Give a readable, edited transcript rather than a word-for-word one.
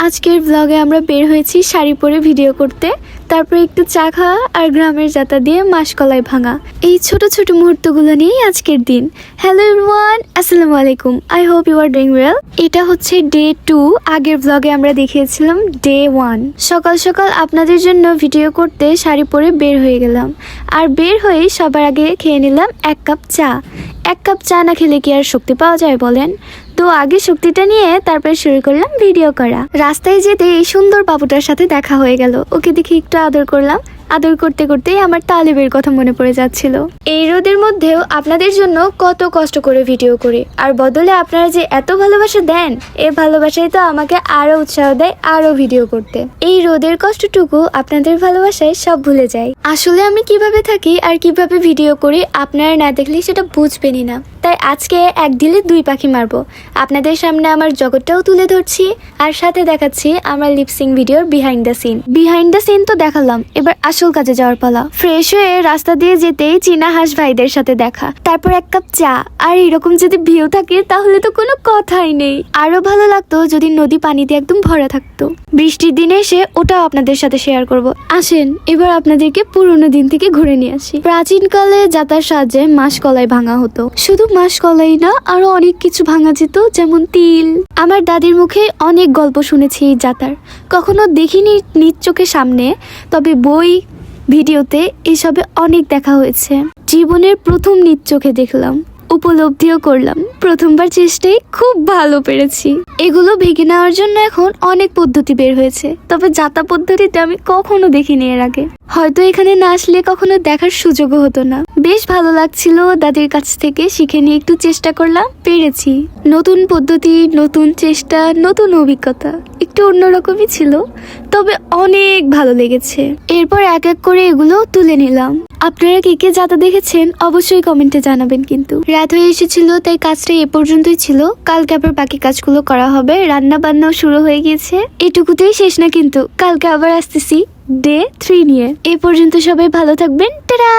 আজকের ব্লগে আমরা বের হয়েছি শাড়ি পরে ভিডিও করতে, তারপর একটু চা খাওয়া আর গ্রামের যাতা দিয়ে মাসকলাই ভাঙা। এই ছোট ছোট মুহূর্তগুলো নিয়েই আজকের দিন। হ্যালো এভরিওয়ান, আসসালামু আলাইকুম। I hope you are doing well. এটা হচ্ছে ডে 2। আগের ব্লগে আমরা দেখিয়েছিলাম ডে 1। সকাল সকাল আপনাদের জন্য ভিডিও করতে শাড়ি পরে বের হয়ে গেলাম, আর বের হয়ে সবার আগে খেয়ে নিলাম 1 কাপ চা। 1 কাপ চা না খেলে কি আর শক্তি পাওয়া যায় বলেন? তো আগে শক্তিটা নিয়ে তারপরে শুরু করলাম ভিডিও করা। রাস্তায় যেতে এই সুন্দর বাবুটার সাথে দেখা হয়ে গেল, ওকে দেখে একটু আদর করলাম। আদর করতে করতেই আমার তালেবের কথা মনে পড়ে যাচ্ছিল। এই রোদের মধ্যেও আপনাদের জন্য কত কষ্ট করে ভিডিও করি, আর বদলে আপনারা যে এত ভালোবাসা দেন, এই ভালোবাসাই তো আমাকে আরো উৎসাহ দেয় আরো ভিডিও করতে। এই রোদের কষ্টটুকু আপনাদের ভালোবাসায় সব ভুলে যায়। আসলে আমি কিভাবে থাকি আর কিভাবে ভিডিও করি আপনারা না দেখলে সেটা বুঝবেনই না। তাই আজকে এক ঢিলে 2 পাখি মারবো। আপনাদের সামনে আমার জগৎটাও তুলে ধরছি, আর সাথে দেখাচ্ছি আমার লিপসিং ভিডিওর বিহাইন্ড দ্য সিন তো দেখালাম, এবার আসল কাজে যাওয়ার পালা। ফ্রেশ হয়ে রাস্তা দিয়ে যেতেই চীনা হাঁস ভাইদের সাথে দেখা, তারপর 1 কাপ চা। আর এরকম যদি ভিউ থাকে তাহলে তো কোনো কথাই নেই। আরো ভালো লাগতো যদি নদী পানিতে একদম ভরা থাকতো। বৃষ্টির দিনে এসে ওটাও আপনাদের সাথে শেয়ার করব। আসেন এবার আপনাদেরকে পুরোনো দিন থেকে ঘুরে নিয়ে আসি। প্রাচীনকালে যাতার সাহায্যে মাসকলাই ভাঙা হতো। শুধু মাসকলাই না, আরো অনেক কিছু ভাঙা যেত, যেমন তিল। আমার দাদির মুখে অনেক গল্প শুনেছি এই যাতার, কখনো দেখিনি নিজ চোখের সামনে, তবে বই ভিডিওতে এসবে অনেক দেখা হয়েছে। জীবনের প্রথম নিজ চোখে দেখলাম, উপলব্ধিও করলাম। প্রথমবার চেষ্টায় খুব ভালো পেরেছি। এগুলো ভেঙে নেওয়ার জন্য এখন অনেক পদ্ধতি বের হয়েছে, তবে যাতা পদ্ধতিতে আমি কখনো দেখিনি এর আগে। হয়তো এখানে না আসলে কখনো দেখার সুযোগও হতো না। বেশ ভালো লাগছিল, দাদির কাছ থেকে শিখে নিয়ে একটু চেষ্টা করলাম, পেরেছি। নতুন পদ্ধতি, নতুন চেষ্টা, নতুন অভিজ্ঞতা, একটু অন্যরকমই ছিল, তবে অনেক ভালো লেগেছে। এরপর এক এক করে এগুলো তুলে নিলাম। আপনারা কে কে যাতা দেখেছেন অবশ্যই কমেন্টে জানাবেন। কিন্তু রাত হয়ে এসেছিল, তাই কাজটা এ পর্যন্তই ছিল। কালকে আবার বাকি কাজগুলো করা হবে, রান্না বান্নাও শুরু হয়ে গিয়েছে। এটুকুতেই শেষ না, কিন্তু কালকে আবার আসতেছি ডে 3 নিয়ে। এ পর্যন্ত সবাই ভালো থাকবেন, টাটা।